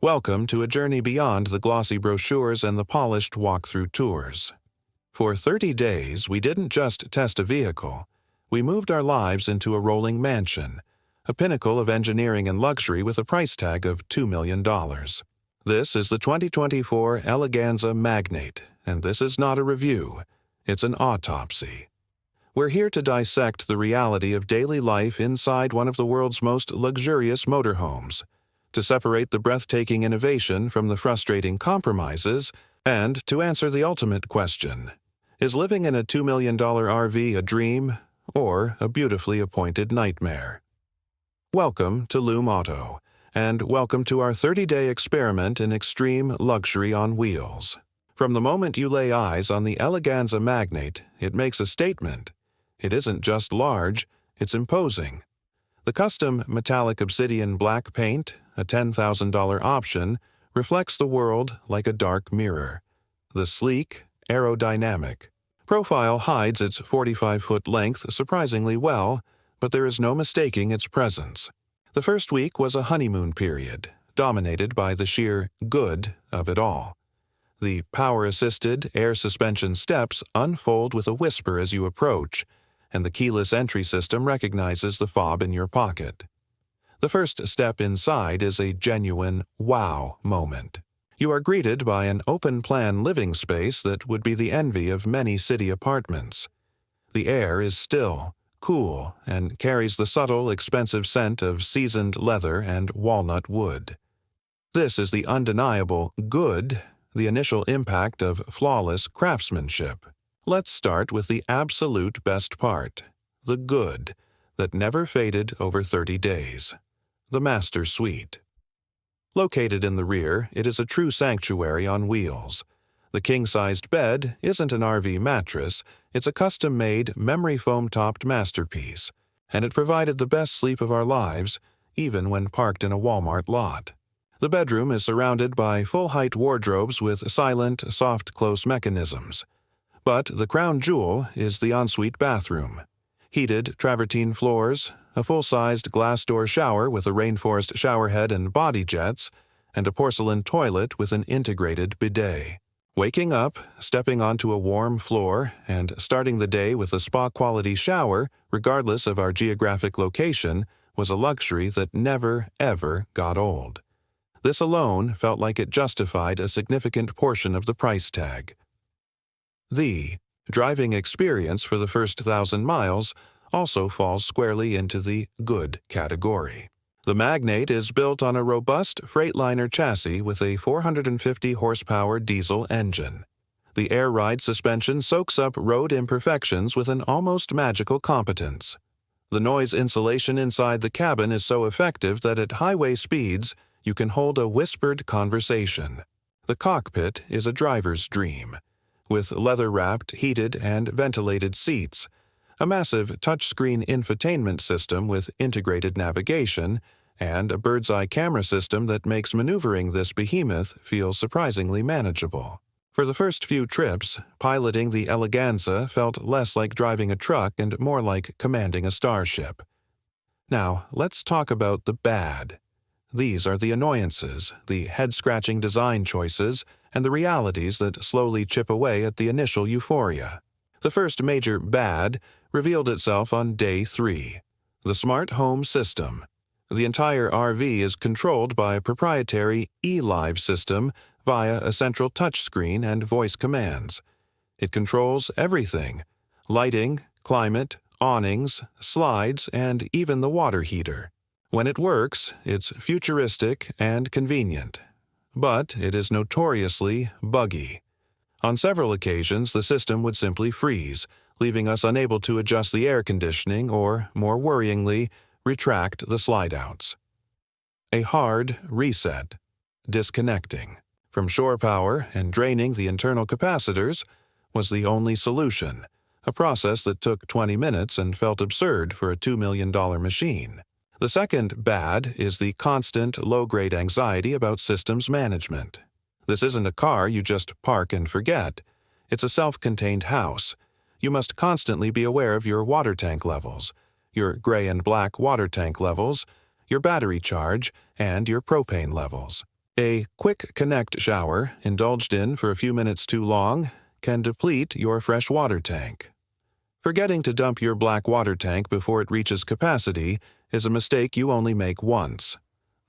Welcome to a journey beyond the glossy brochures and the polished walkthrough tours. For 30 days, we didn't just test a vehicle. We moved our lives into a rolling mansion, a pinnacle of engineering and luxury with a price tag of $2 million. This is the 2024 Eleganza Magnate, and this is not a review. It's an autopsy. We're here to dissect the reality of daily life inside one of the world's most luxurious motorhomes, to separate the breathtaking innovation from the frustrating compromises, and to answer the ultimate question: is living in a $2 million RV a dream or a beautifully appointed nightmare? Welcome to Loom Auto, and welcome to our 30-day experiment in extreme luxury on wheels. From the moment you lay eyes on the Eleganza Magnate, it makes a statement. It isn't just large, it's imposing. The custom metallic obsidian black paint, a $10,000 option, reflects the world like a dark mirror. The sleek, aerodynamic profile hides its 45-foot length surprisingly well, but there is no mistaking its presence. The first week was a honeymoon period, dominated by the sheer good of it all. The power-assisted air suspension steps unfold with a whisper as you approach, and the keyless entry system recognizes the fob in your pocket. The first step inside is a genuine wow moment. You are greeted by an open-plan living space that would be the envy of many city apartments. The air is still, cool, and carries the subtle, expensive scent of seasoned leather and walnut wood. This is the undeniable good, the initial impact of flawless craftsmanship. Let's start with the absolute best part, the good, that never faded over 30 days. The Master Suite. Located in the rear, it is a true sanctuary on wheels. The king-sized bed isn't an RV mattress, it's a custom-made, memory foam-topped masterpiece, and it provided the best sleep of our lives, even when parked in a Walmart lot. The bedroom is surrounded by full-height wardrobes with silent, soft-close mechanisms. But the crown jewel is the ensuite bathroom. Heated travertine floors, a full-sized glass door shower with a rainforest showerhead and body jets, and a porcelain toilet with an integrated bidet. Waking up, stepping onto a warm floor, and starting the day with a spa-quality shower, regardless of our geographic location, was a luxury that never, ever got old. This alone felt like it justified a significant portion of the price tag. The driving experience for the first 1,000 miles also falls squarely into the good category. The Magnate is built on a robust Freightliner chassis with a 450 horsepower diesel engine. The air ride suspension soaks up road imperfections with an almost magical competence. The noise insulation inside the cabin is so effective that at highway speeds, you can hold a whispered conversation. The cockpit is a driver's dream. With leather-wrapped, heated, and ventilated seats, a massive touchscreen infotainment system with integrated navigation, and a bird's-eye camera system that makes maneuvering this behemoth feel surprisingly manageable. For the first few trips, piloting the Eleganza felt less like driving a truck and more like commanding a starship. Now, let's talk about the bad. These are the annoyances, the head-scratching design choices, and the realities that slowly chip away at the initial euphoria. The first major bad revealed itself on day 3, the smart home system. The entire RV is controlled by a proprietary eLive system via a central touchscreen and voice commands. It controls everything: lighting, climate, awnings, slides, and even the water heater. When it works, it's futuristic and convenient. But it is notoriously buggy. On several occasions, the system would simply freeze, leaving us unable to adjust the air conditioning or, more worryingly, retract the slide-outs. A hard reset. Disconnecting from shore power and draining the internal capacitors was the only solution, a process that took 20 minutes and felt absurd for a $2 million machine. The second bad is the constant, low-grade anxiety about systems management. This isn't a car you just park and forget. It's a self-contained house. You must constantly be aware of your water tank levels, your gray and black water tank levels, your battery charge, and your propane levels. A quick connect shower, indulged in for a few minutes too long, can deplete your fresh water tank. Forgetting to dump your black water tank before it reaches capacity is a mistake you only make once.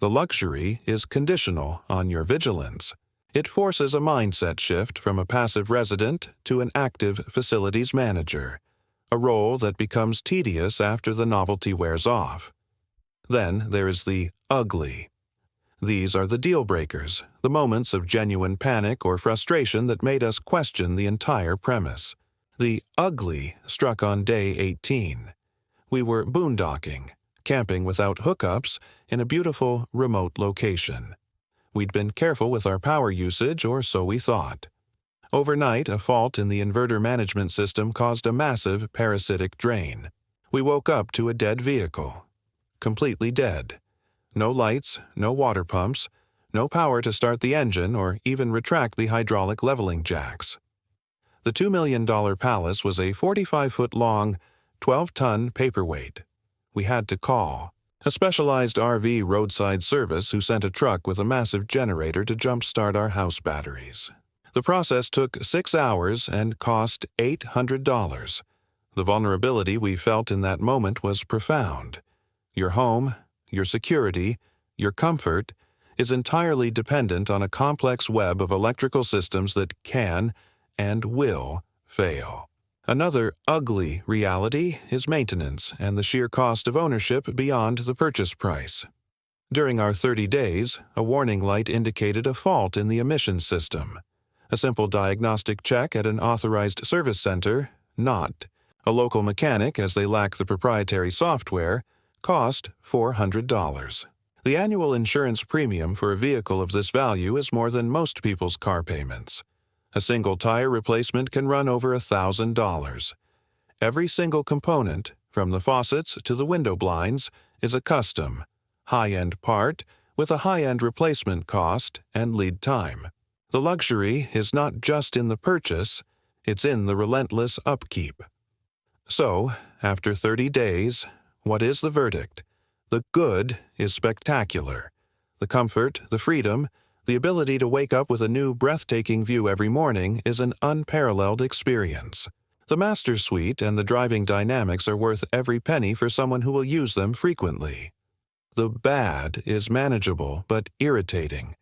The luxury is conditional on your vigilance. It forces a mindset shift from a passive resident to an active facilities manager, a role that becomes tedious after the novelty wears off. Then there is the ugly. These are the deal breakers, the moments of genuine panic or frustration that made us question the entire premise. The ugly struck on day 18. We were boondocking, camping without hookups in a beautiful, remote location. We'd been careful with our power usage, or so we thought. Overnight, a fault in the inverter management system caused a massive parasitic drain. We woke up to a dead vehicle. Completely dead. No lights, no water pumps, no power to start the engine or even retract the hydraulic leveling jacks. The $2 million Palace was a 45-foot-long, 12-ton paperweight. We had to call a specialized RV roadside service who sent a truck with a massive generator to jump-start our house batteries. The process took 6 hours and cost $800. The vulnerability we felt in that moment was profound. Your home, your security, your comfort is entirely dependent on a complex web of electrical systems that can and will fail. Another ugly reality is maintenance and the sheer cost of ownership beyond the purchase price. During our 30 days, a warning light indicated a fault in the emissions system. A simple diagnostic check at an authorized service center, not. A local mechanic, as they lack the proprietary software, cost $400. The annual insurance premium for a vehicle of this value is more than most people's car payments. A single tire replacement can run over $1,000. Every single component, from the faucets to the window blinds, is a custom, high-end part with a high-end replacement cost and lead time. The luxury is not just in the purchase, it's in the relentless upkeep. So, after 30 days, what is the verdict? The good is spectacular. The comfort, the freedom, the ability to wake up with a new breathtaking view every morning is an unparalleled experience. The Master Suite and the driving dynamics are worth every penny for someone who will use them frequently. The bad is manageable but irritating.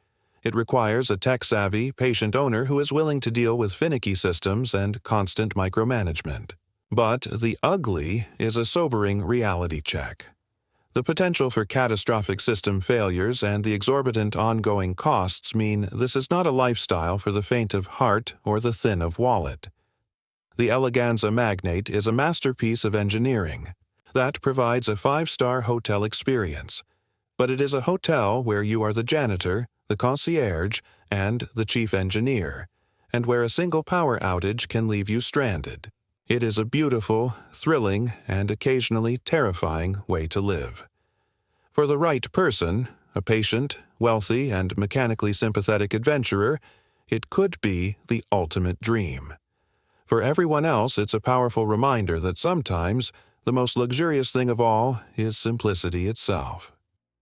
It requires a tech-savvy, patient owner who is willing to deal with finicky systems and constant micromanagement. But the ugly is a sobering reality check. The potential for catastrophic system failures and the exorbitant ongoing costs mean this is not a lifestyle for the faint of heart or the thin of wallet. The Eleganza Magnate is a masterpiece of engineering that provides a 5-star hotel experience, but it is a hotel where you are the janitor, the concierge, and the chief engineer, and where a single power outage can leave you stranded. It is a beautiful, thrilling, and occasionally terrifying way to live. For the right person, a patient, wealthy, and mechanically sympathetic adventurer, it could be the ultimate dream. For everyone else, it's a powerful reminder that sometimes the most luxurious thing of all is simplicity itself.